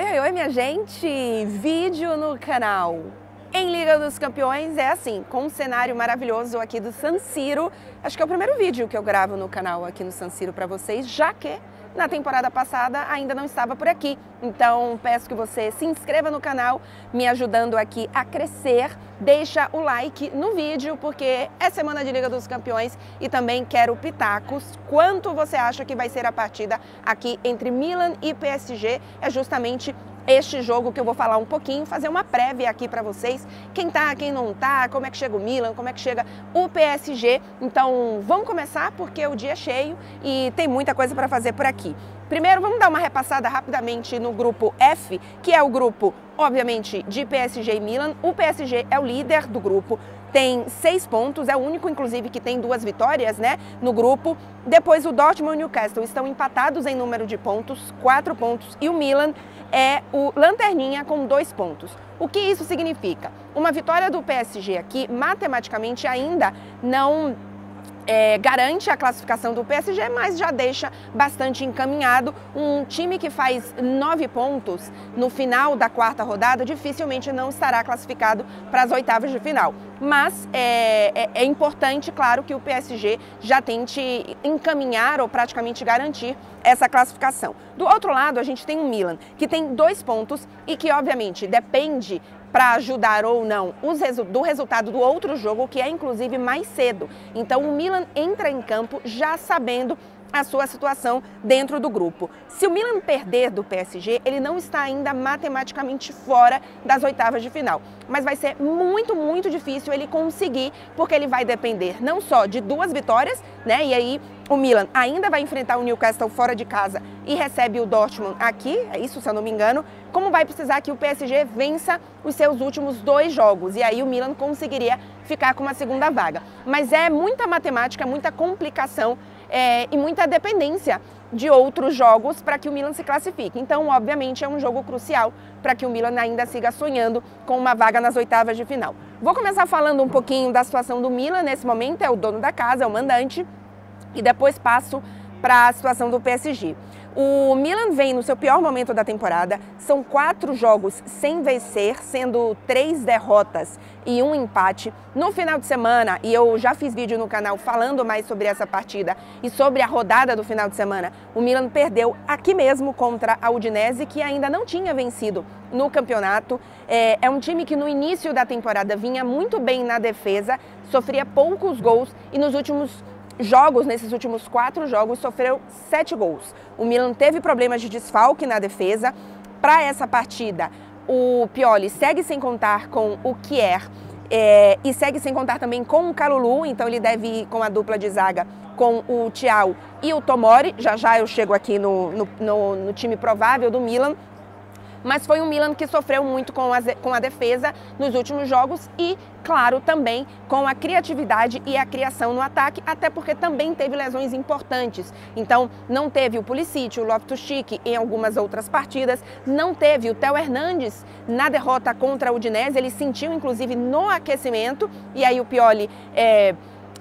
Oi, minha gente! Vídeo no canal. Em Liga dos Campeões é assim, com um cenário maravilhoso aqui do San Siro. Acho que é o primeiro vídeo que eu gravo no canal aqui no San Siro para vocês, já que na temporada passada ainda não estava por aqui. Então peço que você se inscreva no canal, me ajudando aqui a crescer. Deixa o like no vídeo, porque é semana de Liga dos Campeões e também quero pitacos. Quanto você acha que vai ser a partida aqui entre Milan e PSG? É justamente este jogo que eu vou falar um pouquinho, fazer uma prévia aqui para vocês, quem tá, quem não tá, como é que chega o Milan, como é que chega o PSG. Então vamos começar, porque o dia é cheio e tem muita coisa para fazer por aqui. Primeiro vamos dar uma repassada rapidamente no grupo F, que é o grupo, obviamente, de PSG e Milan. O PSG é o líder do grupo, tem 6 pontos, é o único, inclusive, que tem 2 vitórias, né, no grupo. Depois o Dortmund e o Newcastle estão empatados em número de pontos, 4 pontos, e o Milan é o lanterninha com 2 pontos. O que isso significa? Uma vitória do PSG aqui, matematicamente, ainda não garante a classificação do PSG, mas já deixa bastante encaminhado. Um time que faz 9 pontos no final da 4ª rodada dificilmente não estará classificado para as oitavas de final. Mas é importante, claro, que o PSG já tente encaminhar ou praticamente garantir essa classificação. Do outro lado, a gente tem o Milan, que tem 2 pontos e que, obviamente, depende para ajudar ou não do resultado do outro jogo, que é inclusive mais cedo. Então o Milan entra em campo já sabendo a sua situação dentro do grupo. Se o Milan perder do PSG, ele não está ainda matematicamente fora das oitavas de final. Mas vai ser muito difícil ele conseguir, porque ele vai depender não só de 2 vitórias, né? E aí o Milan ainda vai enfrentar o Newcastle fora de casa e recebe o Dortmund aqui, é isso se eu não me engano, como vai precisar que o PSG vença os seus últimos 2 jogos. E aí o Milan conseguiria ficar com uma segunda vaga. Mas é muita matemática, muita complicação e muita dependência de outros jogos para que o Milan se classifique. Então, obviamente, é um jogo crucial para que o Milan ainda siga sonhando com uma vaga nas oitavas de final. Vou começar falando um pouquinho da situação do Milan nesse momento, é o dono da casa, é o mandante, e depois passo para a situação do PSG. O Milan vem no seu pior momento da temporada, são 4 jogos sem vencer, sendo 3 derrotas e 1 empate. No final de semana, e eu já fiz vídeo no canal falando mais sobre essa partida e sobre a rodada do final de semana, o Milan perdeu aqui mesmo contra a Udinese, que ainda não tinha vencido no campeonato. É um time que no início da temporada vinha muito bem na defesa, sofria poucos gols e nos últimos jogos, nesses últimos 4 jogos, sofreu 7 gols. O Milan teve problemas de desfalque na defesa. Para essa partida, o Pioli segue sem contar com o Kier e segue sem contar também com o Kalulu, então ele deve ir com a dupla de zaga com o Thiaw e o Tomori. Já eu chego aqui no time provável do Milan. Mas foi um Milan que sofreu muito com a defesa nos últimos jogos e, claro, também com a criatividade e a criação no ataque, até porque também teve lesões importantes. Então, não teve o Pulisic, o Loftus-Cheek em algumas outras partidas, não teve o Theo Hernandes na derrota contra a Udinese, ele sentiu, inclusive, no aquecimento, e aí o Pioli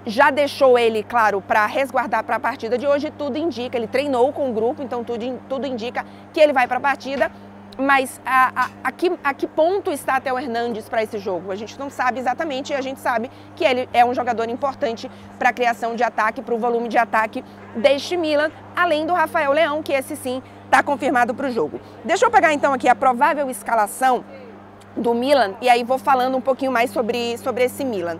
já deixou ele, claro, para resguardar para a partida de hoje. Tudo indica, ele treinou com o grupo, então tudo indica que ele vai para a partida. Mas a que ponto está Theo Hernandes para esse jogo? A gente não sabe exatamente, e a gente sabe que ele é um jogador importante para a criação de ataque, para o volume de ataque deste Milan, além do Rafael Leão, que esse sim está confirmado para o jogo. Deixa eu pegar então aqui a provável escalação do Milan, e aí vou falando um pouquinho mais sobre esse Milan.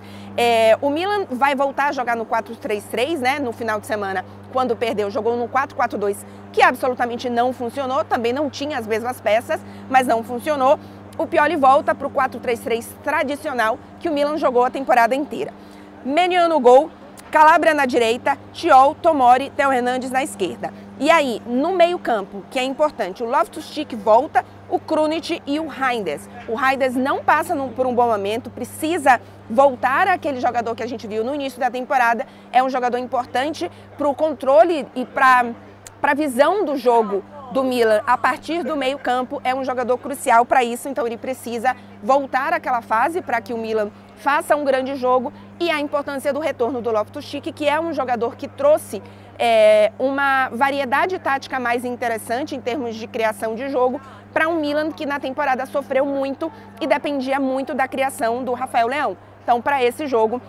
O Milan vai voltar a jogar no 4-3-3, né, no final de semana, quando perdeu, jogou no 4-4-2, que absolutamente não funcionou, também não tinha as mesmas peças, mas não funcionou. O Pioli volta para o 4-3-3 tradicional, que o Milan jogou a temporada inteira. Maignan no gol, Calabria na direita, Thiaw, Tomori, Theo Hernandes na esquerda. E aí, no meio-campo, que é importante, o Loftus-Cheek volta, o Krunic e o Reinders. O Reinders não passa por um bom momento, precisa voltar àquele jogador que a gente viu no início da temporada. É um jogador importante para o controle e para a visão do jogo do Milan a partir do meio-campo. É um jogador crucial para isso, então ele precisa voltar àquela fase para que o Milan faça um grande jogo. E a importância do retorno do Loftus-Cheek, que é um jogador que trouxe uma variedade tática mais interessante em termos de criação de jogo para um Milan que na temporada sofreu muito e dependia muito da criação do Rafael Leão. Então, para esse jogo,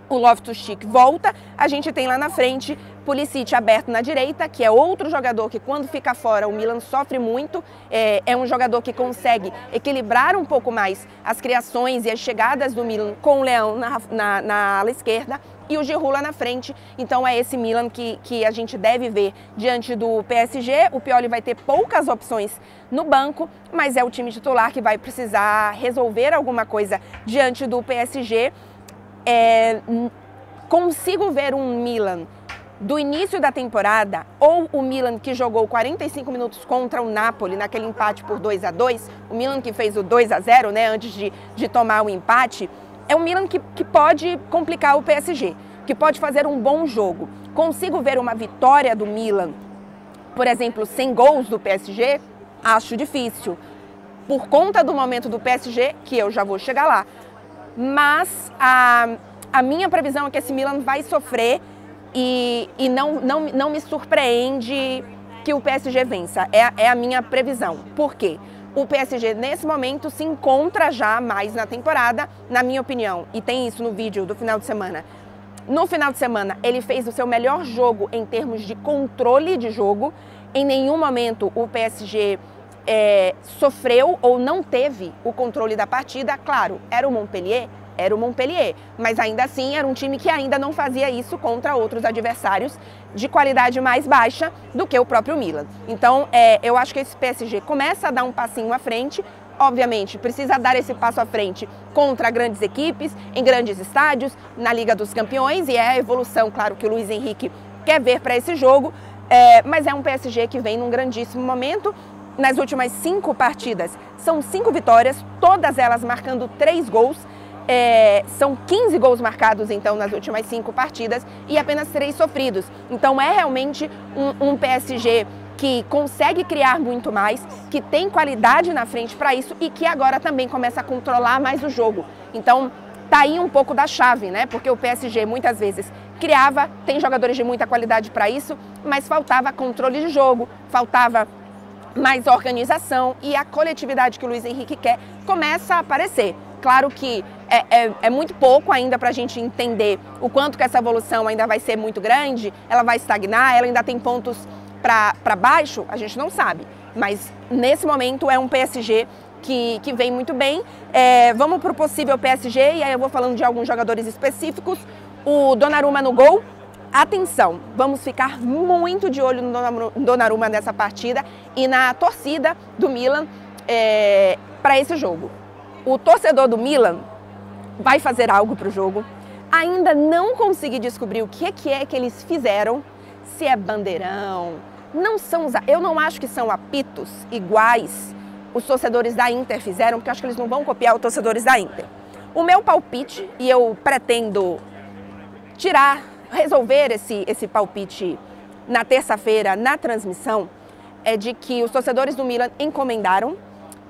o Loftus-Cheek volta, a gente tem lá na frente Pulisic aberto na direita, que é outro jogador que quando fica fora o Milan sofre muito, é um jogador que consegue equilibrar um pouco mais as criações e as chegadas do Milan com o Leão na ala esquerda e o Giroud lá na frente. Então é esse Milan que a gente deve ver diante do PSG. O Pioli vai ter poucas opções no banco, mas é o time titular que vai precisar resolver alguma coisa diante do PSG. Consigo ver um Milan do início da temporada, ou o Milan que jogou 45 minutos contra o Napoli naquele empate por 2-2, o Milan que fez o 2-0, né, antes de tomar o empate, é um Milan que pode complicar o PSG, que pode fazer um bom jogo. Consigo ver uma vitória do Milan, por exemplo, sem gols do PSG? Acho difícil, por conta do momento do PSG, que eu já vou chegar lá. Mas a minha previsão é que esse Milan vai sofrer e não me surpreende que o PSG vença. É a minha previsão. Por quê? O PSG, nesse momento, se encontra já mais na temporada, na minha opinião, e tem isso no vídeo do final de semana. No final de semana, ele fez o seu melhor jogo em termos de controle de jogo. Em nenhum momento o PSG sofreu ou não teve o controle da partida. Claro, era o Montpellier, mas ainda assim era um time que ainda não fazia isso contra outros adversários de qualidade mais baixa do que o próprio Milan. Então, eu acho que esse PSG começa a dar um passinho à frente. Obviamente, precisa dar esse passo à frente contra grandes equipes, em grandes estádios, na Liga dos Campeões, e é a evolução, claro, que o Luiz Henrique quer ver para esse jogo, mas é um PSG que vem num grandíssimo momento. Nas últimas 5 partidas, são 5 vitórias, todas elas marcando 3 gols. São 15 gols marcados, então, nas últimas 5 partidas e apenas 3 sofridos. Então, é realmente um PSG que consegue criar muito mais, que tem qualidade na frente para isso e que agora também começa a controlar mais o jogo. Então, tá aí um pouco da chave, né? Porque o PSG muitas vezes criava, tem jogadores de muita qualidade para isso, mas faltava controle de jogo, faltava mais organização, e a coletividade que o Luiz Henrique quer começa a aparecer. Claro que é muito pouco ainda para a gente entender o quanto que essa evolução ainda vai ser muito grande, ela vai estagnar, ela ainda tem pontos para baixo, a gente não sabe. Mas nesse momento é um PSG que vem muito bem. Vamos para o possível PSG, e aí eu vou falando de alguns jogadores específicos. O Donnarumma no gol. Atenção, vamos ficar muito de olho no Donnarumma nessa partida e na torcida do Milan para esse jogo. O torcedor do Milan vai fazer algo para o jogo. Ainda não consegui descobrir o que é que eles fizeram, se é bandeirão, eu não acho que são apitos iguais os torcedores da Inter fizeram, porque eu acho que eles não vão copiar os torcedores da Inter. O meu palpite, e eu pretendo resolver esse palpite na terça-feira, na transmissão, é de que os torcedores do Milan encomendaram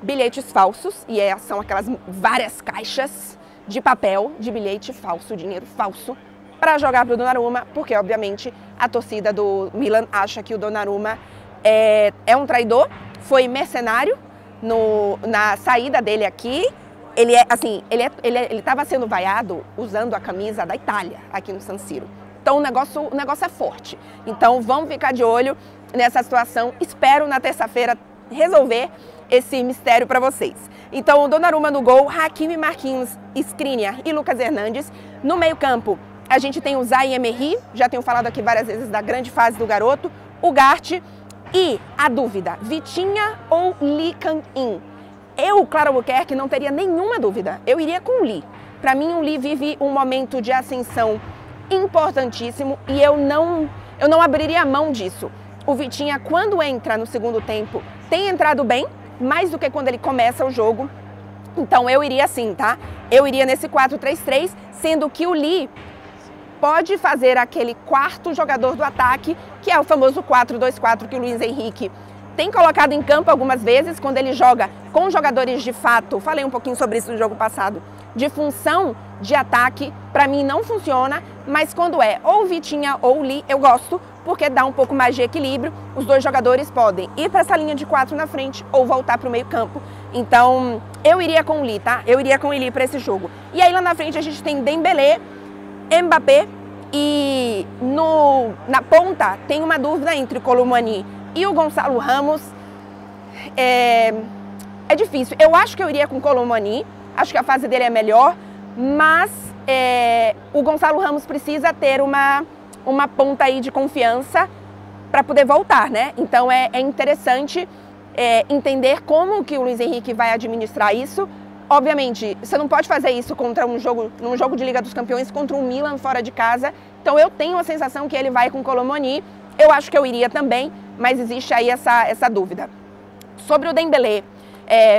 bilhetes falsos, e são aquelas várias caixas de papel de bilhete falso, dinheiro falso, para jogar para o Donnarumma, porque obviamente a torcida do Milan acha que o Donnarumma é um traidor, foi mercenário na saída dele aqui. Ele estava sendo vaiado usando a camisa da Itália aqui no San Siro. Então o negócio é forte. Então vamos ficar de olho nessa situação. Espero na terça-feira resolver esse mistério para vocês. Então o Donnarumma no gol, Hakimi, Marquinhos, Skriniar e Lucas Hernandes. No meio-campo, a gente tem o Zaïre Emery, já tenho falado aqui várias vezes da grande fase do garoto, o Gatti e a dúvida, Vitinha ou Lee Kang-in. Eu, Clara Albuquerque, não teria nenhuma dúvida, eu iria com o Lee. Para mim, o Lee vive um momento de ascensão importantíssimo e eu não abriria mão disso. O Vitinha, quando entra no segundo tempo, tem entrado bem, mais do que quando ele começa o jogo. Então eu iria assim, tá? Eu iria nesse 4-3-3, sendo que o Lee pode fazer aquele quarto jogador do ataque, que é o famoso 4-2-4 que o Luiz Henrique tem colocado em campo algumas vezes, quando ele joga com jogadores de fato, falei um pouquinho sobre isso no jogo passado, de função de ataque, para mim não funciona, mas quando é ou Vitinha ou Lee, eu gosto, porque dá um pouco mais de equilíbrio. Os dois jogadores podem ir para essa linha de 4 na frente ou voltar para o meio campo. Então, eu iria com o Lee, tá? Eu iria com o Lee para esse jogo. E aí lá na frente a gente tem Dembélé, Mbappé e na ponta tem uma dúvida entre o Colomani e o Gonçalo Ramos. É difícil. Eu acho que eu iria com o Colomani, acho que a fase dele é melhor, mas o Gonçalo Ramos precisa ter uma ponta aí de confiança para poder voltar, né? Então é interessante entender como que o Luiz Henrique vai administrar isso. Obviamente, você não pode fazer isso num jogo de Liga dos Campeões contra o Milan fora de casa. Então eu tenho a sensação que ele vai com o Colomani. Eu acho que eu iria também, mas existe aí essa dúvida. Sobre o Dembélé,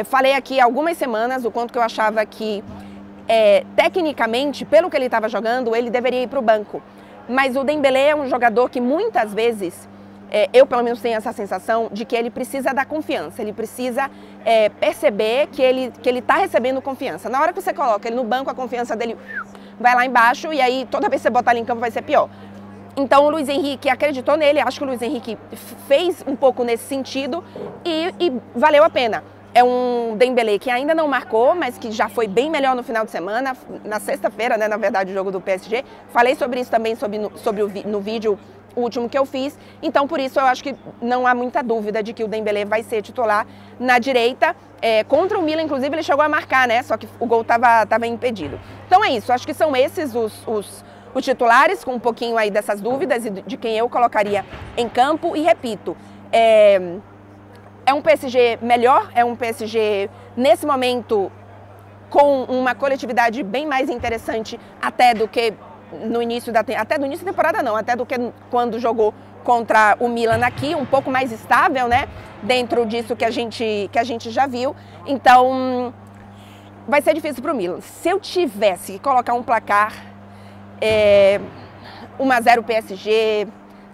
falei aqui há algumas semanas o quanto que eu achava que, tecnicamente, pelo que ele estava jogando, ele deveria ir para o banco. Mas o Dembélé é um jogador que muitas vezes, eu pelo menos tenho essa sensação de que ele precisa da confiança, ele precisa perceber que ele está recebendo confiança. Na hora que você coloca ele no banco, a confiança dele vai lá embaixo e aí toda vez que você botar ele em campo vai ser pior. Então o Luiz Henrique acreditou nele, acho que o Luiz Henrique fez um pouco nesse sentido e valeu a pena. É um Dembélé que ainda não marcou, mas que já foi bem melhor no final de semana, na sexta-feira, né, na verdade, o jogo do PSG. Falei sobre isso também no vídeo último que eu fiz. Então, por isso, eu acho que não há muita dúvida de que o Dembélé vai ser titular na direita. Contra o Milan, inclusive, ele chegou a marcar, né? Só que o gol estava impedido. Então é isso, acho que são esses os titulares, com um pouquinho aí dessas dúvidas e de quem eu colocaria em campo. E repito, é um PSG melhor, é um PSG, nesse momento, com uma coletividade bem mais interessante até do que no início da temporada, não, até do que quando jogou contra o Milan aqui, um pouco mais estável, né, dentro disso que a gente já viu. Então, vai ser difícil para o Milan. Se eu tivesse que colocar um placar, 1-0 PSG,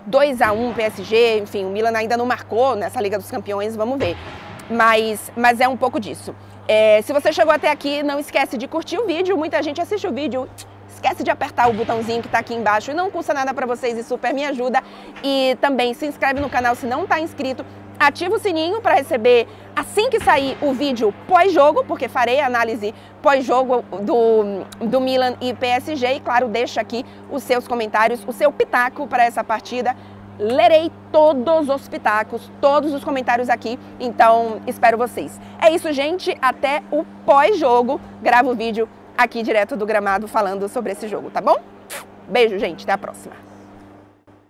2-1 PSG, enfim, o Milan ainda não marcou nessa Liga dos Campeões, vamos ver. Mas é um pouco disso. Se você chegou até aqui, não esquece de curtir o vídeo. Muita gente assiste o vídeo, esquece de apertar o botãozinho que está aqui embaixo. E não custa nada para vocês e super me ajuda. E também se inscreve no canal se não está inscrito. Ativa o sininho para receber assim que sair o vídeo pós-jogo, porque farei a análise pós-jogo do Milan e PSG. E claro, deixa aqui os seus comentários, o seu pitaco para essa partida. Lerei todos os pitacos, todos os comentários aqui, então espero vocês. É isso, gente, até o pós-jogo. Gravo o vídeo aqui direto do gramado falando sobre esse jogo, tá bom? Beijo, gente, até a próxima.